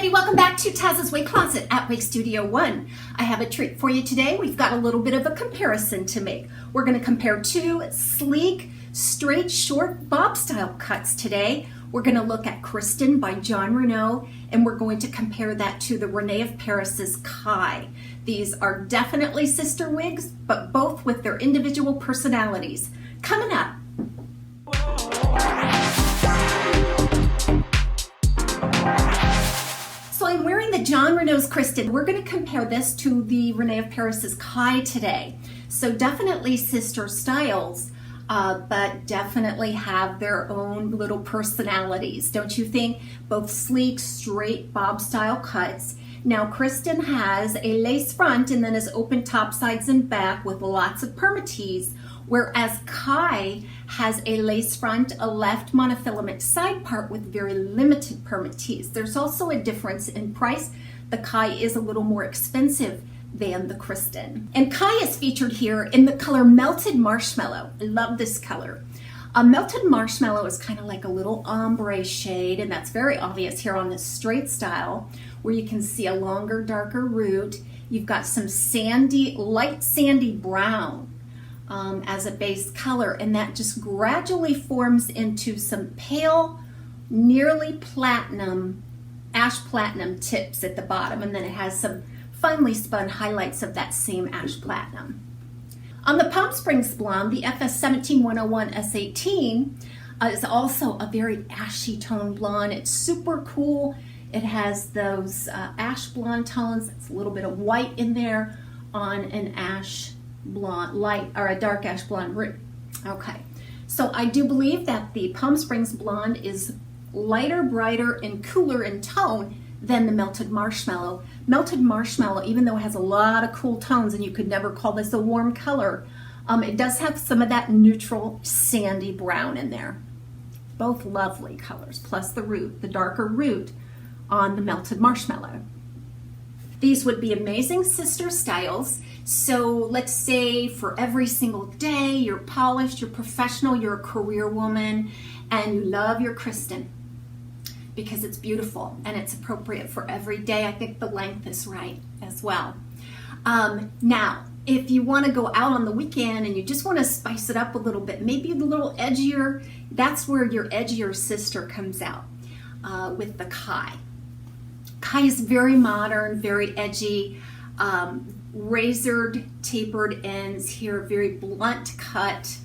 everybody, welcome back to TAZS Wig Closet at Wig Studio 1. I have a treat for you today. We've got a little bit of a comparison to make. We're going to compare two sleek, straight, short bob style cuts today. We're going to look at Kristen by Jon Renau, and we're going to compare that to the Rene Of Paris Kai. These are definitely sister wigs, but both with their individual personalities. Coming up. So I'm wearing the Jon Renau Kristen. We're going to compare this to the Rene Of Paris Kai today. So definitely sister styles, but definitely have their own little personalities, don't you think? Both sleek, straight bob style cuts. Now Kristen has a lace front and then is open top, sides, and back with lots of permatease, whereas Kai has a lace front, a left monofilament side part with very limited permatease. There's also a difference in price. The Kai is a little more expensive than the Kristen. And Kai is featured here in the color Melted Marshmallow. I love this color. Melted Marshmallow is kind of like a little ombre shade, and that's very obvious here on this straight style, where you can see a longer, darker root. You've got some sandy, light sandy brown as a base color, and that just gradually forms into some pale, nearly platinum, ash platinum tips at the bottom, and then it has some finely spun highlights of that same ash platinum. On the Palm Springs blonde, the FS 17101 S18 is also a very ashy tone blonde. It's super cool. It has those ash blonde tones. It's a little bit of white in there on an ash blonde, light or a dark ash blonde root. Okay, so I do believe that the Palm Springs blonde is lighter, brighter, and cooler in tone than the Melted Marshmallow. Melted Marshmallow, even though it has a lot of cool tones, and you could never call this a warm color, it does have some of that neutral sandy brown in there. Both lovely colors, plus the root, the darker root on the Melted Marshmallow. These would be amazing sister styles. So let's say for every single day, you're polished, you're professional, you're a career woman, and you love your Kristen, because it's beautiful and it's appropriate for every day. I think the length is right as well. Now, if you want to go out on the weekend and you just want to spice it up a little bit, maybe a little edgier, that's where your edgier sister comes out with the Kai. Kai is very modern, very edgy, razored, tapered ends here, very blunt cut.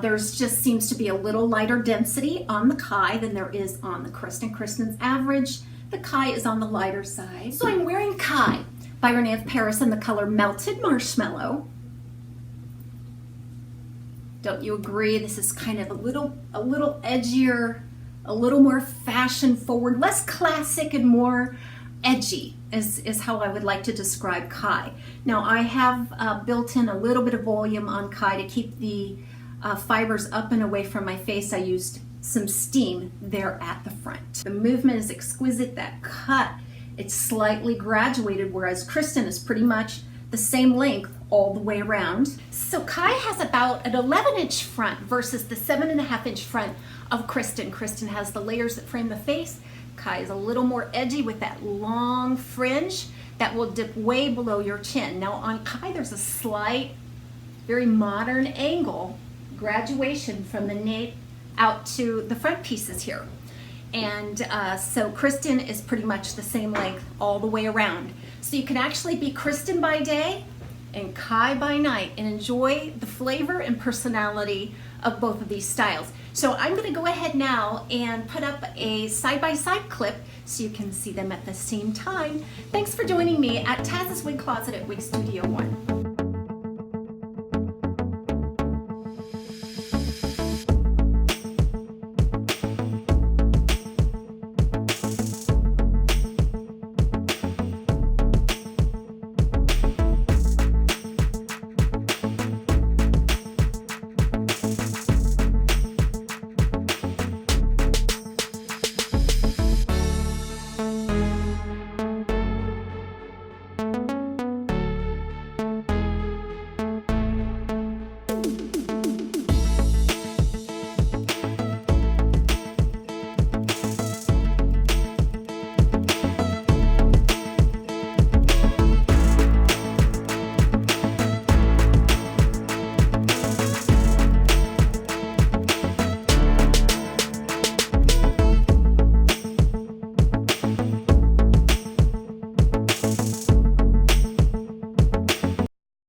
There's just seems to be a little lighter density on the Kai than there is on the Kristen. Kristen's average. The Kai is on the lighter side. So I'm wearing Kai by Rene Of Paris in the color Melted Marshmallow. Don't you agree? This is kind of a little edgier, a little more fashion forward, less classic and more edgy is how I would like to describe Kai. Now I have built in a little bit of volume on Kai to keep the fibers up and away from my face. I used some steam there at the front. The movement is exquisite. That cut, it's slightly graduated, whereas Kristen is pretty much the same length all the way around. So Kai has about an 11-inch front versus the 7.5-inch front of Kristen. Kristen has the layers that frame the face. Kai is a little more edgy with that long fringe that will dip way below your chin. Now on Kai, there's a slight, very modern angle graduation from the nape out to the front pieces here. And so Kristen is pretty much the same length all the way around. So you can actually be Kristen by day and Kai by night and enjoy the flavor and personality of both of these styles. So I'm going to go ahead now and put up a side-by-side clip so you can see them at the same time. Thanks for joining me at TAZS Wig Closet at Wig Studio 1.